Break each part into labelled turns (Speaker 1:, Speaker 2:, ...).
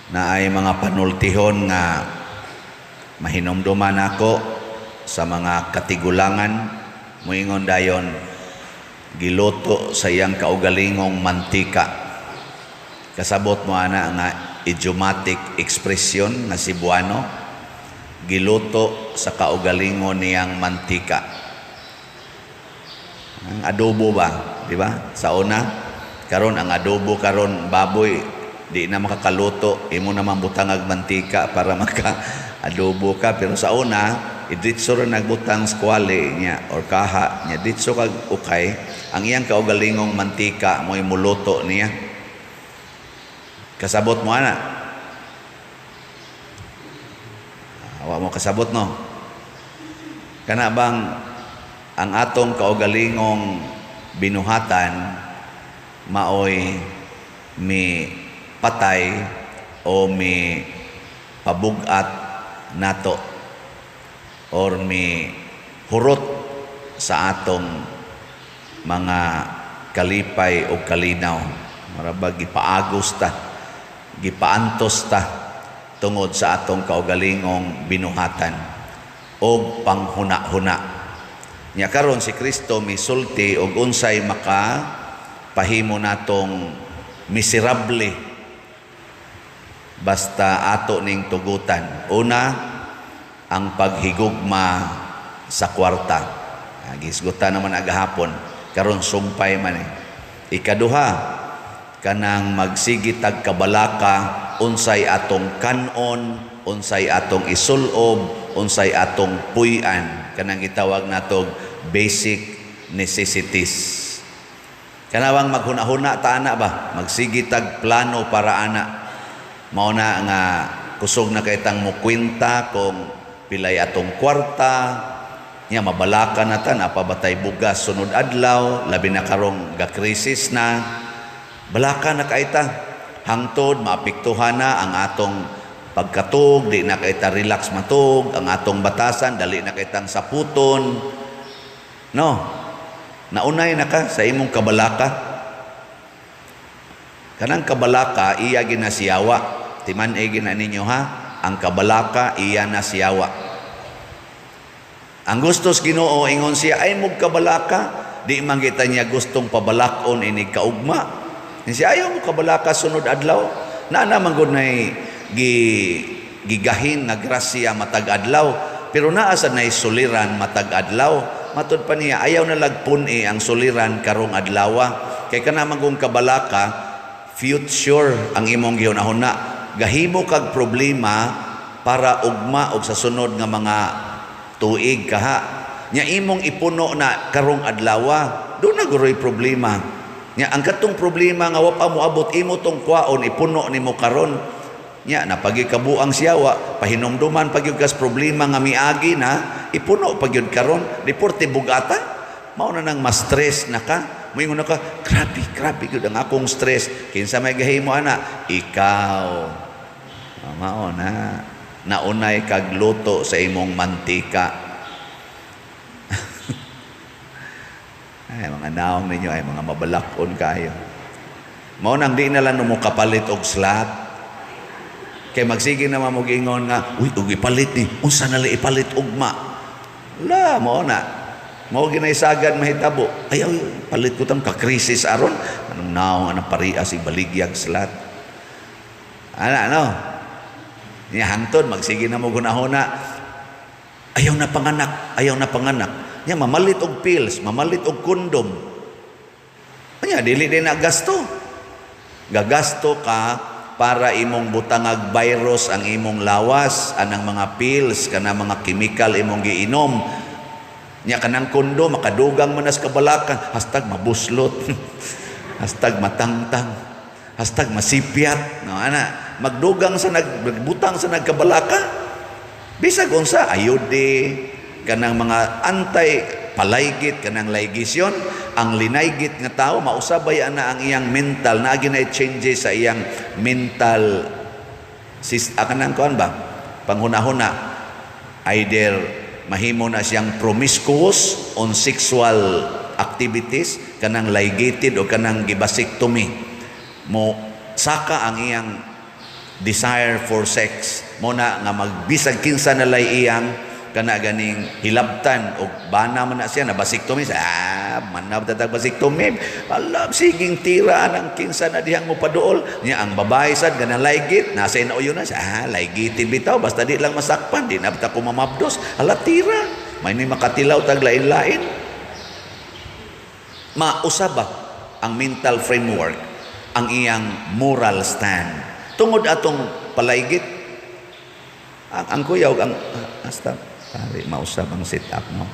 Speaker 1: na ay mga panultihon nga mahinomduman ako sa mga katigulangan moingon dayon giluto sa iyang kaugalingong mantika. Kasabot mo ana nga idiomatic expression nga Cebuano, giluto sa kaugalingon niyang mantika. Ang adobo ba, di ba? Sa una, karon ang adobo karon baboy di na makakaluto, imo naman butangag mantika para maka-adobo ka. Pero sa una, iditso rin nagbutang squale niya or kaha niya, ditso kag ukay, ang iyang kaugalingong mantika mo'y muluto niya. Kasabot mo ana. Awa mo kasabot no. Kana bang ang atong kaugalingong binuhatan maoy mi patay o mi pabugat nato or mi hurot sa atong mga kalipay o kalinaw. Marabag gipaagos ta, gipaantos ta tungod sa atong kaugalingong binuhatan o panghuna-huna. Nya karon si Kristo misulti og unsay maka pahimo natong miserable basta ato ning tugutan. Una, ang paghigugma sa kwarta. Gisgutan naman agahapon, karon sumpay man eh. Ikaduha, kanang magsigitag kabalaka unsay atong kanon, unsay atong isulob, unsay atong puy-an, kanang gitawag natog basic necessities. Kanawang maghuna-huna ta ana ba, magsigitag plano para ana. Mao na nga kusog na kay tang mo kwenta kung pilay atong kwarta, nya mabalaka na ta napabatay bugas sunod adlaw, labi na karong gakrisis na. Balaka na kay ta hangtod maapektuhan na ang atong pagkatug, di na kay ta relax matug, ang atong batasan dali na kay tang saputon. No. Naunay na ka sa imong kabalaka. Kanang kabalaka iya ginasiyawa. Timan gina ninyo ha, ang kabalaka iya nasiyawa. Ang gustos Ginoo ingon siya ay mug kabalaka, di man kita niya gustong pabalakon ini kaugma. Siya ayaw mo kabalaka sunod adlaw. Na naman gud nay gigahin nga grasya matag adlaw, pero naa sa nay suliran matag adlaw. Matud pa niya, ayaw na lagpun ang suliran karong adlawa. Kay ka naman kung kabalaka, future ang imong gihunahuna. Gahimo kag problema para ugma og sa sunod nga mga tuig kaha. Nya imong ipuno na karong adlawa, doon na guroy problema. Nya ang katong problema nga wa pa moabot imo tong kwaon ipuno nimo karon. Nya napagikabuang siyawa, pahinomduman pagyud kas problema nga miagi na ipuno pagyud karon, deporte bugata. Mao na nang ma-stress na ka. Moingon na ka, grabe gyud ang akong stress. Kinsa may gahimo ana? Ikaw. Mao na. Naunay kag luto sa imong mantika. Ay mga naong ninyo ay mga mabalakon kayo. Mao nang di na lang mo kapalit og slot. Kay magsige naman mong ingon nga, uy, ipalit ni, unsa na lang ipalit ugma. La, mo na. Mo ginaisagad mahitabo. Ayaw, palit ko tam kakrisis aron. Anong naong, anong paria si baligyag slat. Ano? Niya hangtod, magsige na mo gunahuna. Ayaw na panganak. Niya mamalit og pills, mamalit og kondom. Niya, dili din na gasto. Gagasto ka para imong butangag virus ang imong lawas, anang mga pills, kanang mga chemical imong giinom. Nya kanang kondo, makadugang manas kabalakan, hashtag mabuslot, hashtag matangtang, hashtag masipyat. No, ana, magdugang sa nagbutang sa nagkabalaka, bisag unsa, ayode, kanang mga anti-palaygit, kanang laygisyon, ang linaygit nga tao mausabay ana ang iyang mental na ginay changes sa iyang mental kanang kuan ba panghuna-huna, either mahimo na siyang promiscuous on sexual activities, kanang ligated o kanang gibasectomy, mo saka ang iyang desire for sex mo na nga magbisag kinsa nalay iyang kana ganing hilabtan o bana man na siya na basiktomi manab tatag basiktomi alam siging tiraan ang kinsa na dihang mo paduol niya ang babae sad ganang laygit nasa inauyo na siya laygiti bitaw basta di lang masakpan di na ta ko mamabdos ala tira may ni makatilaw tag lain-lain mausaba ang mental framework ang iyang moral stand tungod atong palaygit ang kuyaw ang hasta pare mausab ang sit up no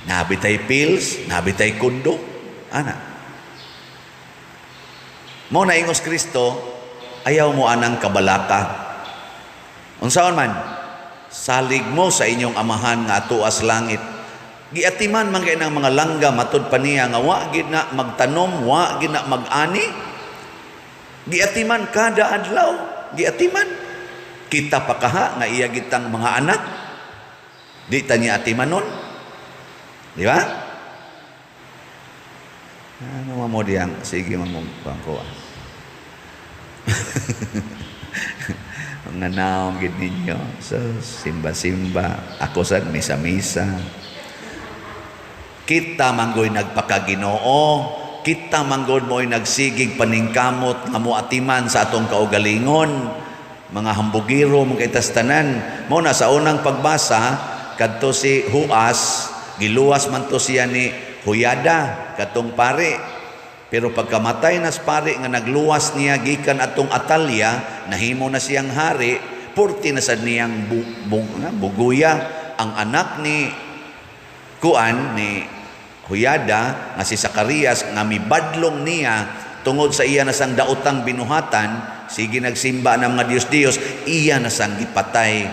Speaker 1: nabitay pills nabitay kundo ana mo na ingos Kristo ayaw mo anang kabalaka unsaon man salig mo sa inyong amahan nga atuas langit giatiman man kay nang mga langga matud pa niya nga wa gid na magtanom wa gid na mag-ani giatiman kada adlaw giatiman kita pakaha nga iya gitang mga anak di ta niya atimanon di ba ano mo diyang sige mamong bangko mga naong gid ninyo so simba-simba ako sad misa-misa kita manggoy nagpakaginoo kita manggod mo'y nagsigig paningkamot nga moatiman sa atong kaugalingon mga hambugiro mga itastanan mo na sa unang pagbasa kadto si Huas giluwas man to siya ni Huyada katong pare pero pagkamatay nas pare nga nagluwas niya gikan atong Atalya nahimo na siyang hari purti na sad niyang buguya ang anak ni Kuan ni Huyada nga si Zacarias nga mibadlong niya tungod sa iya nasang daotang binuhatan sige nagsimba ng mga Diyos-Diyos iya nasang gipatay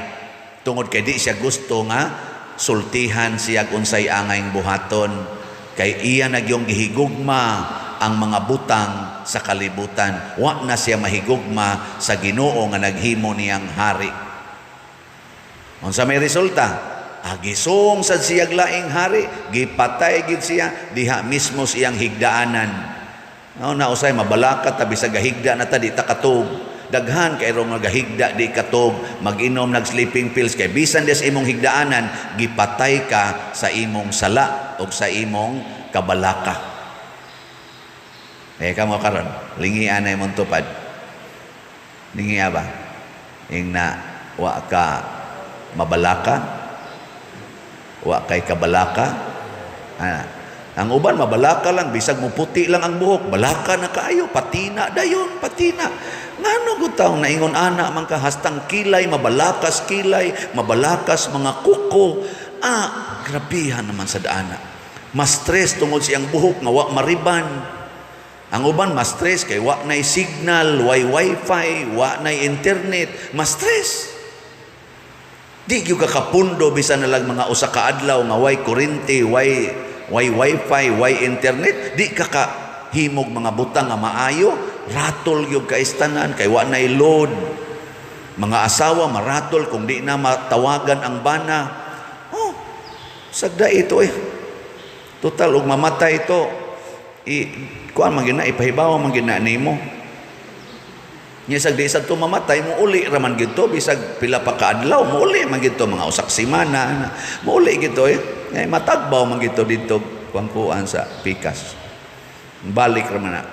Speaker 1: tungod kay di siya gusto nga sultihan siya unsay angayng buhaton kay iya nagyong gihigugma ang mga butang sa kalibutan wa na siya mahigugma sa Ginoo nga naghimo niyang hari unsa may resulta agisong sad siyag laing hari gipatay gid siya diha mismo siyang higdaanan na usay mabalaka tabi sa gahigda na ta di ta katog daghan kay rong nagahigda di katog mag-inom nag sleeping pills kay bisan des imong higdaanan gipatay ka sa imong sala o sa imong kabalaka ka mo karon lingian na imong tupad lingiya ba ing na wa ka mabalaka wa kay kabalaka ang uban mabalaka lang bisag mo puti lang ang buhok balaka na kaayo patina dayon patina ngano gud taong naingon ana man ka hastang kilay mabalakas mga kuko grabihan naman sa daana mas stress tungod siyang buhok nga wa mariban ang uban mas stress kay wa nay signal way wifi wa nay internet mas stress di gyud ka kapundo bisan na lang mga usa ka adlaw nga way kuryente way wifi, way internet, di ka himog mga butang nga maayo, ratol yung kaistanan, kay wa na load. Mga asawa, maratol kung di na matawagan ang bana. Sagda ito Total, ug mamatay ito. Kuan man gina, ipahibaw man gina nimo. Nya sagdi sad to mamatay mo uli raman gito bisag pila pa ka adlaw mo uli man gito mga usak semana mo uli gito ngay matagbaw man gito dito kuan sa pikas balik raman na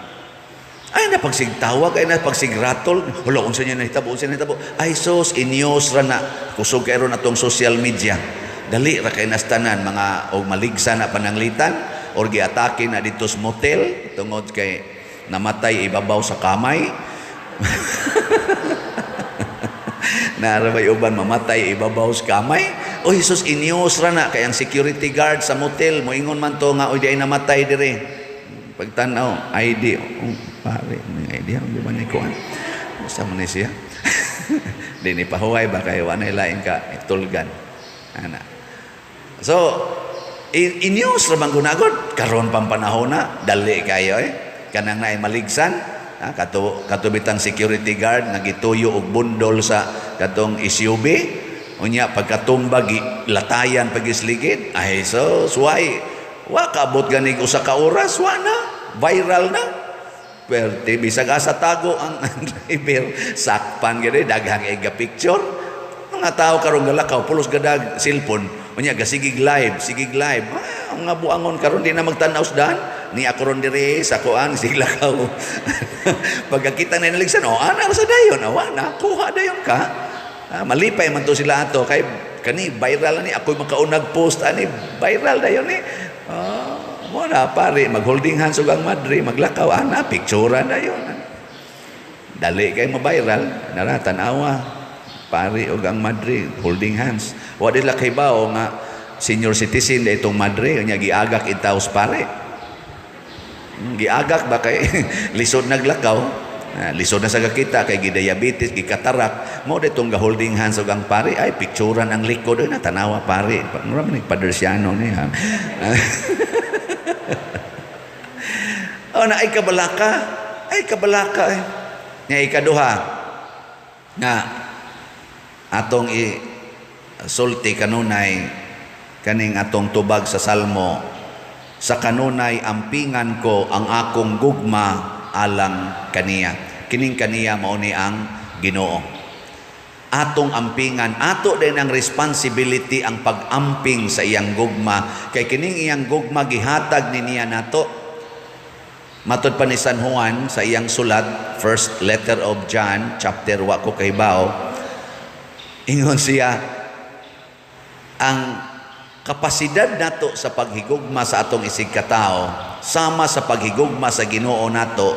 Speaker 1: ay na pagsigtawag ay na pagsigratol hulo unsa niya nahitabo ay sos inyos ra na kusog kay ron atong social media dali ra kay nastanan mga og maligsa na pananglitan or giatake na dito sa motel tungod kay namatay ibabaw sa kamay narabay uban mamatay ibabaw sa kamay o Jesus inyos ra na kay ang security guard sa motel moingon man to nga oy di ay namatay dire pagtanaw ID pare may ID ang di ba ni kuan sa man siya di ni pahuway ba kay wa na lain ka tulgan ana so inyos ra man gunagod karon pang panahon na dali kayo kanang naay maligsan katubitang security guard nagituyo og bundol sa katong SUV unya pagkatumba latayan pagisligid ay so suway wa kaabot ganig usa ka oras wa na viral na Pwerte, bisag asa tago ang driver, sakpan gani, daghang ega picture. Mga tao karong galakaw, pulos gadag cellphone, unya gasigig live, sigig live. Ang nga buangon karon di na magtanaw sdan, ni ako ron diri sa kuan siglakaw. Pagkakita na naligsan, ana sa dayon, awa na, kuha dayon ka. Malipay man to sila ato, kay kani viral ni, ako'y makaunag post, ani viral dayon ni. Mo na pare, mag-holding hands ug ang madre, maglakaw, ana, picturean na yun. Dali kay ma-viral, naratan-awa, pare ug ang madre, holding hands. Wa dila kay bao nga senior citizen da itong madre, nya giagak itaos pare. Giagak ba kay lisod naglakaw? Lisod na sa kakita, kay gidiabetes, gikatarak, mo ditong ga-holding hands ug ang pare, ay picturean ang likod, ay natanawa pare. Mura man Padersiano niya. Na ay kabalaka eh. Nga ikaduha nga atong sulti kanunay kaning atong tubag sa salmo, sa kanunay ampingan ko ang akong gugma alang kaniya. Kining kaniya mao ni ang Ginoo. Atong ampingan, ato din ang responsibility ang pag-amping sa iyang gugma, kay kining iyang gugma gihatag ni niya nato. Matod pa ni San Juan sa iyang sulat, first letter of John, chapter wa ko kahibaw, ingon siya, ang kapasidad nato sa paghigugma sa atong isig katao, sama sa paghigugma sa Ginoo nato,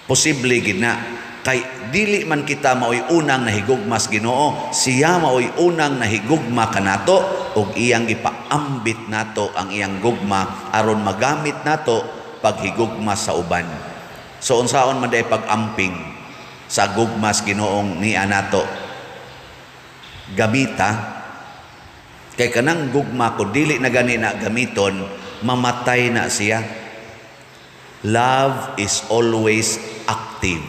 Speaker 1: posible gina. Kay dili man kita maoy unang nahigugma sa Ginoo, siya maoy unang nahigugma kanato, ug iyang ipaambit nato ang iyang gugma aron magamit nato paghigugma sa uban. So unsaon man day pag-amping sa gugmas Ginoong ni anato? Gamita, kay kanang gugma ko dili na gani na gamiton, mamatay na siya. Love is always active,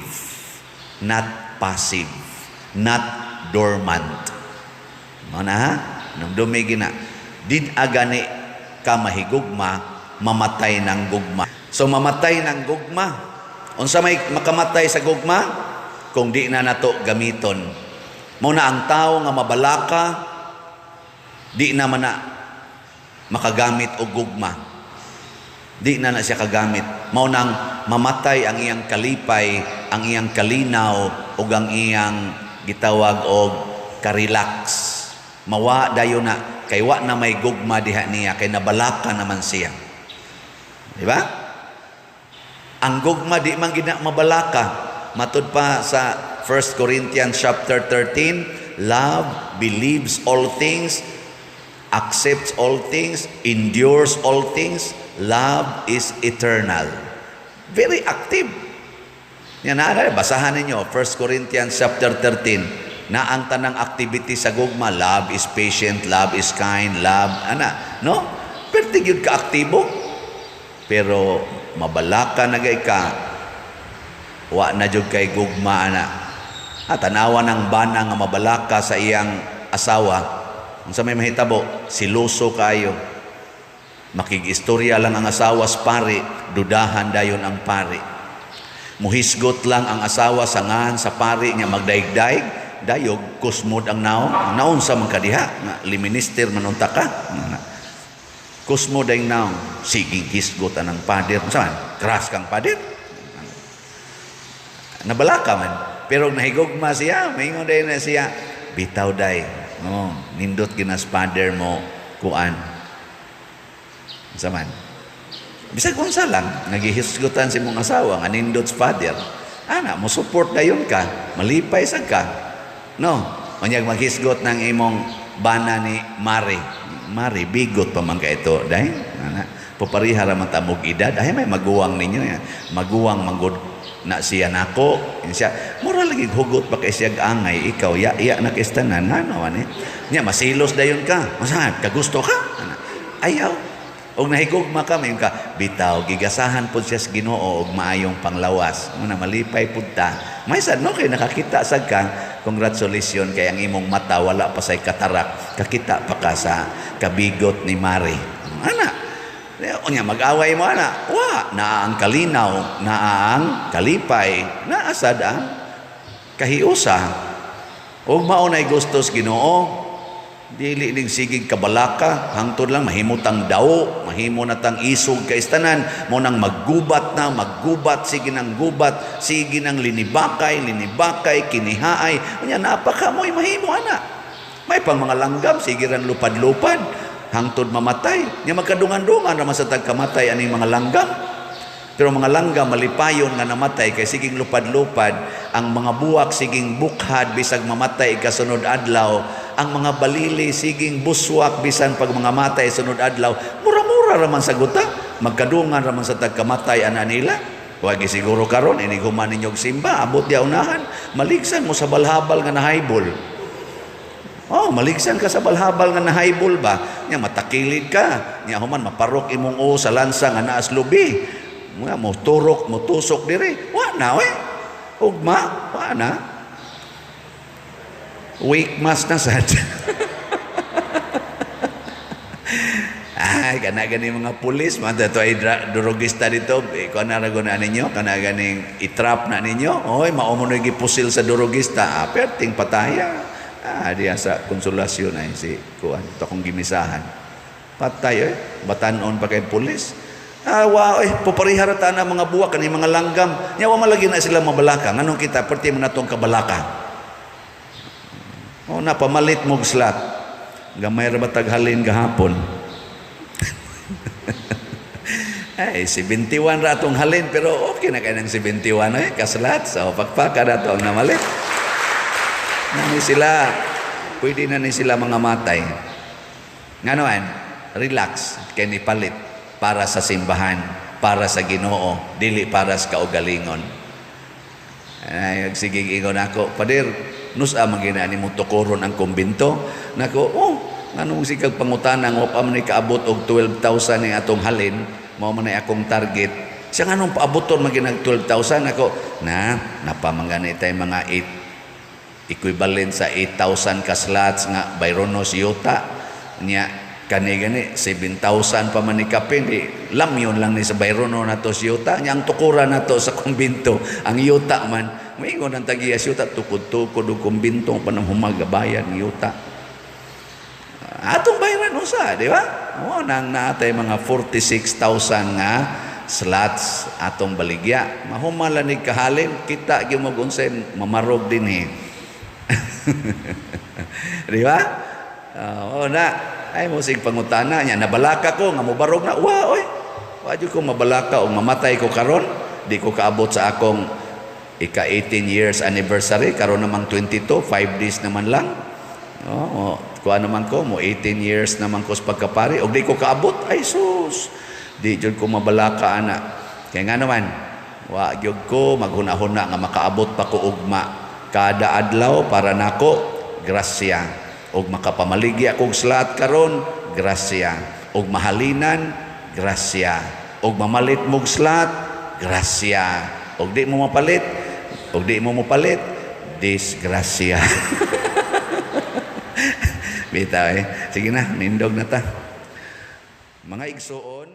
Speaker 1: not passive, not dormant. Mana ha? Nang dumigi na, din agani ka mahigugma, mamatay ng gugma. So mamatay ng gugma. Unsa may makamatay sa gugma? Kung di na nato gamiton. Muna ang tao nga mabalaka, di na man na makagamit og gugma. Di na siya kagamit. Mao nang mamatay ang iyang kalipay, ang iyang kalinaw, ug ang iyang gitawag og ka-relax. Mawa dayon na, kay wa na may gugma diha niya, kay nabalaka naman siya. Di ba? Ang gugma di man gina mabalaka. Matud pa sa 1 Corinthians chapter 13, love believes all things, accepts all things, endures all things. Love is eternal. Very active. Yan na, basahan ninyo 1 Corinthians chapter 13. Na ang tanang activity sa gugma, love is patient, love is kind, love, no? Pero tigid ka aktibo. Pero mabalaka na gay ka, wa na jud kay gugma na. Tanawa ng bana nga mabalaka sa iyang asawa, unsa may mahitabo, siluso kayo. Makig-istorya lang ang asawa sa pari, dudahan dayon ang pari. Muhisgot lang ang asawa sa ngan sa pari niya magdaig-daig, dayog kusmod ang naong. Naon sa man kadiha, nga liminister manunta ka. Kusmo dayong naong, siging hisgot ang pader. Saan? Keras kang pader. Nabalaka man. Pero nahigugma siya, maingon dahil na siya, bitaw day. Nindot ginas pader mo, kuan. Saman. Bisag kung sa lang, nagihisgutan si mong asawa, nga nindot sa pader. Mo support dayon ka, malipay sa ka. No, manyag maghisgot ng imong bana ni Mari, bigot pa man ka ito. Dahil, paparihara man tamog edad. Ay, may maguwang ninyo. Maguwang manggod na siya nako. Siya, mura lagi hugot pa kay siya angay. Ikaw, iya na kistanan. Niya, masilos dayon ka. Masahan, kagusto ka? Ayaw. Og nahigugma ka, mayon ka, bitaw, gigasahan po siya sa Ginoo og maayong panglawas. Malipay punta. May sad, no? Kaya nakakita sa ka, congratulations kay ang imong mata wala pa say katarak, kakita pa ka sa kabigot ni Mari. Unya mag-away mo ana. Wa na ang kalinaw, na ang kalipay, na asad ang kahiusa. Og maunay gustos Ginoo, dili ning sigig kabalaka, hangtod lang mahimutang daw, mahimo na tang isog kay istanan, mo nang maggubat na, maggubat, sige nang gubat, sige nang linibakay, kinihaay, unya napaka mo'y mahimo ana. May pang mga langgam, sige ran lupad-lupad, hangtod mamatay, nya magkadungan-dungan naman sa tagkamatay aning mga langgam. Pero mga langgam malipayon nga namatay kay siging lupad-lupad, ang mga buwak siging bukhad bisag mamatay kasunod adlaw, ang mga balili siging buswak bisan pag mga matay sunod adlaw, mura-mura raman sa guta, magkadungan raman sa tagkamatay ana nila. Wagi siguro karon inig human ninyog simba, abot dia unahan, maligsan mo sa balhabal nga nahaybol. Oh, maligsan ka sa balhabal nga nahaybol ba? Nya matakilid ka, nya human maparok imong o sa lansa nga naas lubi. Mga mo turok, mo tusok diri. Wa na we. Ugma, wa na. Weak mas na sad. Ay, kana gani mga pulis, man to ay durugista dito. Iko na ragon na ninyo, kana ganing itrap na ninyo. Oy, mao mo na gipusil sa durugista. Perting pataya. Diya sa konsolasyon ay si kuan to kong gimisahan. Patay batanon pa kay pulis. Puparihara na mga buwak kani mga langgam. Nya wa malagi na sila mabalaka. Nganong kita perti man natong kabalaka. O na pamalit mo slat. Gamay ra batag halin gahapon. Ay 71 ra atong halin pero okay na kay nang 71 kaslat. So pagpaka na to ang namalit. Nani sila pwede na ni sila mga matay. Nganoan? Relax kay ni palit para sa simbahan, para sa Ginoo, dili para sa kaugalingon. Ay, sige ingon ako, Pader, nusa magina ni mo tukuron ang kumbinto. Nako, nganong sigag pangutana nga pa man kaabot og 12,000 ni atong halin, mao man akong target. Siya nganong paaboton maginag 12,000 ako, napamangani tay mga 8 equivalent sa 8,000 ka slots nga Byronos Yuta niya. Kani 7,000 pa man ni kapin, lamyon lang ni sa Byrono na to si Yuta, ang tukuran na to sa kumbinto, ang Yuta man, may ingon ang tagiya si Yuta, tukod-tukod o kumbinto, panang humagabayan ni Yuta. Atong bayaran usa, di ba? Nang natay mga 46,000 nga slots atong baligya. Mahumalanig kahalin, kita gimagunsen, mamarog din Di ba? Ay musig pangutana niya, nabalaka ko nga mobarog na, wa jud ko mabalaka o mamatay ko karon, di ko kaabot sa akong ika 18 years anniversary, karon namang 22, 5 days naman lang. Kuha naman ko mo 18 years naman ko sa pagkapari, og di ko kaabot, ay sus, di jud ko mabalaka ana. Kaya nga naman, wa jud ko maghuna-huna nga makaabot pa ko ugma kada adlaw para nako grasya. Og makapamaligya kong slat karon, grasya. Og mahalinan, grasya. Og mamalit mong slat, grasya. Og di mo mapalit, disgrasya. Bitaw Sige na, nindog na ta. Mga igsuon,